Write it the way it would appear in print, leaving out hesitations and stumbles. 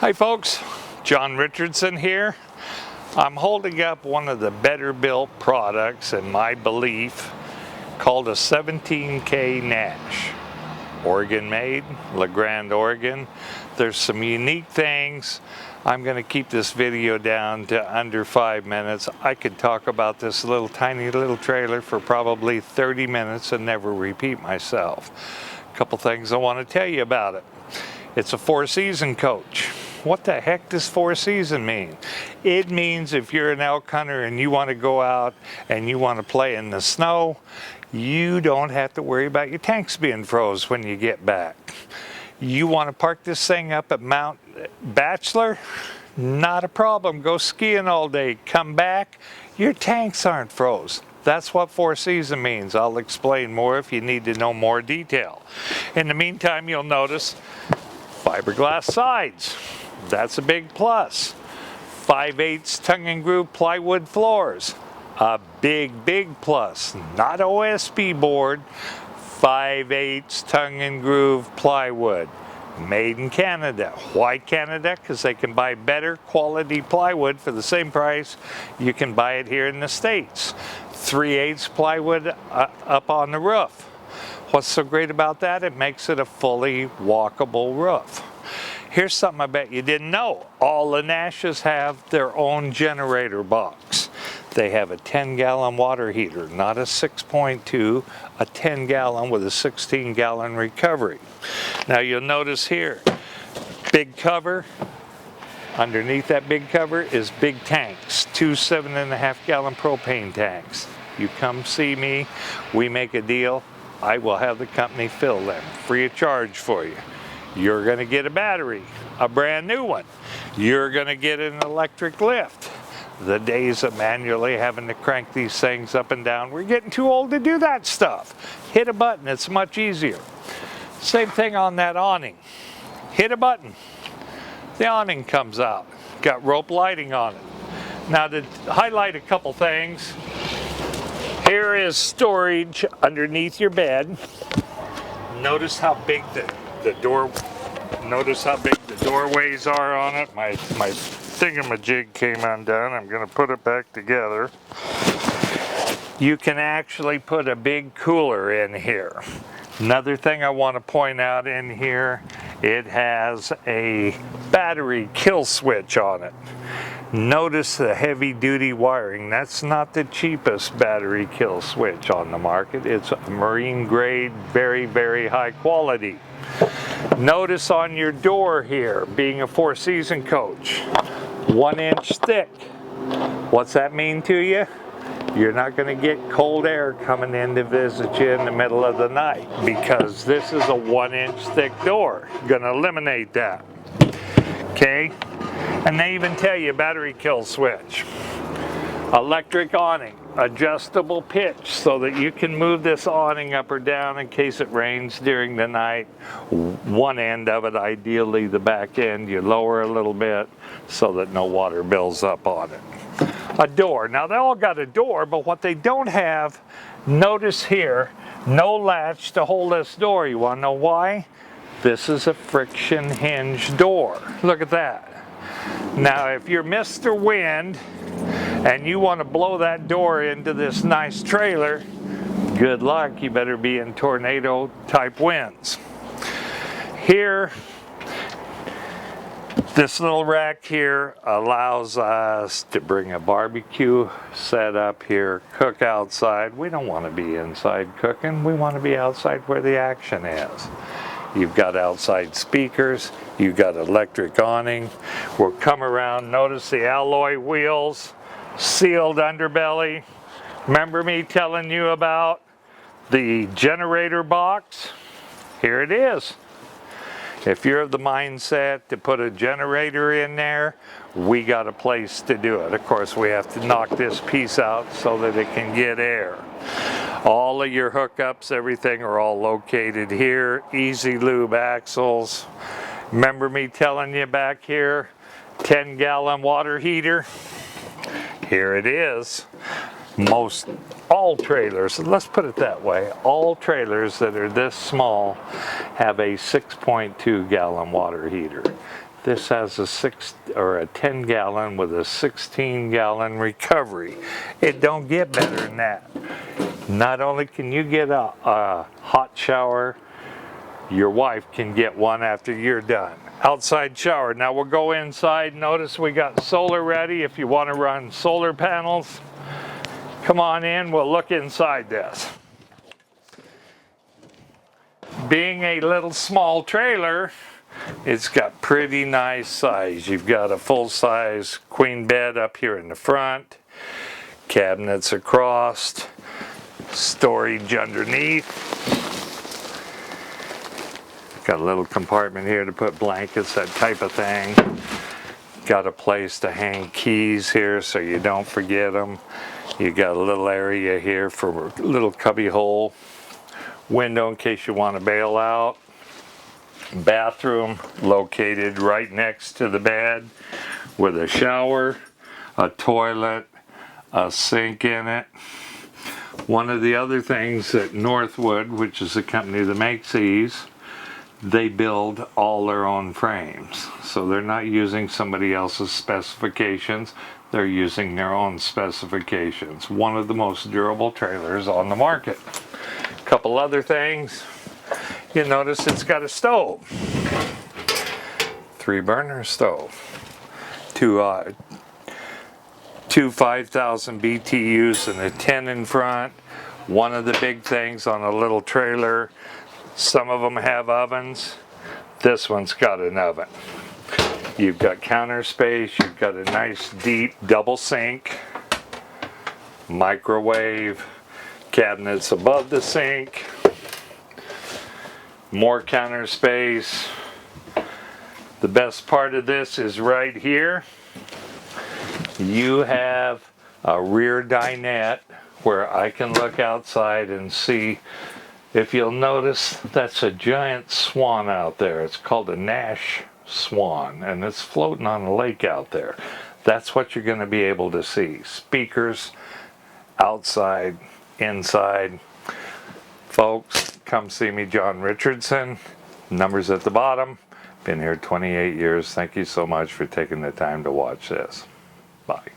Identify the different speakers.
Speaker 1: Hi folks, John.Richardson here. I'm holding up one of the better built products in my belief called a 17K Nash. Oregon made, La Grande, Oregon. There's some unique things. I'm going to keep this video down to under 5 minutes. I could talk about this tiny little trailer for probably 30 minutes and never repeat myself. A couple things I want to tell you about it. It's a 4-season coach. What the heck does 4-season mean? It means if you're an elk hunter and you want to go out and you want to play in the snow, you don't have to worry about your tanks being froze when you get back. You want to park this thing up at Mount Bachelor? Not a problem. Go skiing all day. Come back, your tanks aren't froze. That's what 4-season means. I'll explain more if you need to know more detail. In the meantime, you'll notice fiberglass sides. That's a big plus. 5/8 tongue and groove plywood floors. A big plus. Not OSB board. 5/8 tongue and groove plywood. Made in Canada. Why Canada? Because they can buy better quality plywood for the same price you can buy it here in the States. 3/8 plywood up on the roof. What's so great about that? It makes it a fully walkable roof. Here's something I bet you didn't know. All the Nashes have their own generator box. They have a 10-gallon water heater, not a 6.2, a 10-gallon with a 16-gallon recovery. Now you'll notice here, big cover. Underneath that big cover is big tanks, 2 7.5-gallon propane tanks. You come see me, we make a deal. I will have the company fill them free of charge for you. You're going to get a battery, a brand new one. You're going to get an electric lift. The days of manually having to crank these things up and down, we're getting too old to do that stuff. Hit a button, it's much easier. Same thing on that awning. Hit a button, the awning comes out. Got rope lighting on it. Now to highlight a couple things, here is storage underneath your bed. Notice how big the doorways are on it. My thingamajig came undone. I'm going to put it back together. You can actually put a big cooler in here. Another thing I want to point out in here, it has a battery kill switch on it. Notice the heavy duty wiring. That's not the cheapest battery kill switch on the market. It's a marine grade, very high quality. Notice on your door here, being a 4-season coach, 1 inch thick. What's that mean to you? You're not going to get cold air coming in to visit you in the middle of the night because this is a 1 inch thick door. Going to eliminate that. Okay? And they even tell you battery kill switch. Electric awning, adjustable pitch so that you can move this awning up or down in case it rains during the night. One end of it, ideally the back end, you lower a little bit so that no water builds up on it. A door. Now they all got a door, but what they don't have, notice here, no latch to hold this door. You want to know why? This is a friction hinge door. Look at that. Now if you're Mr. Wind and you want to blow that door into this nice trailer, good luck. You better be in tornado type winds. Here, this little rack here allows us to bring a barbecue set up here, cook outside. We don't want to be inside cooking. We want to be outside where the action is. You've got outside speakers. You've got electric awning. We'll come around. Notice the alloy wheels, sealed underbelly. Remember me telling you about the generator box? Here it is. If you're of the mindset to put a generator in there, we got a place to do it. Of course, we have to knock this piece out so that it can get air. All of your hookups, everything are all located here. Easy lube axles. Remember me telling you back here, 10-gallon water heater? Here it is. All trailers, let's put it that way, all trailers that are this small have a 6.2-gallon water heater. This has a 10 gallon with a 16 gallon recovery. It don't get better than that. Not only can you get a hot shower, your wife can get one after you're done. Outside shower. Now we'll go inside. Notice we got solar ready. If you want to run solar panels, come on in. We'll look inside this. Being a little small trailer, it's got pretty nice size. You've got a full-size queen bed up here in the front, cabinets across, storage underneath. Got a little compartment here to put blankets, that type of thing. Got a place to hang keys here so you don't forget them. You got a little area here for a little cubby hole. Window in case you want to bail out. Bathroom located right next to the bed with a shower, a toilet, a sink in it. One of the other things that Northwood, which is the company that makes these, they build all their own frames. So they're not using somebody else's specifications, they're using their own specifications. One of the most durable trailers on the market. A couple other things. You notice it's got a stove. 3-burner stove. Two 5,000 BTUs and a 10 in front. One of the big things on a little trailer, some of them have ovens. This one's got an oven. You've got counter space. You've got a nice deep double sink. Microwave. Cabinets above the sink. More counter space. The best part of this is right here. You have a rear dinette where I can look outside and see. If you'll notice, that's a giant swan out there. It's called a Nash swan, and it's floating on a lake out there. That's what you're going to be able to see. Speakers, outside, inside. Folks, come see me, John.Richardson. Numbers at the bottom. Been here 28 years. Thank you so much for taking the time to watch this. Bye.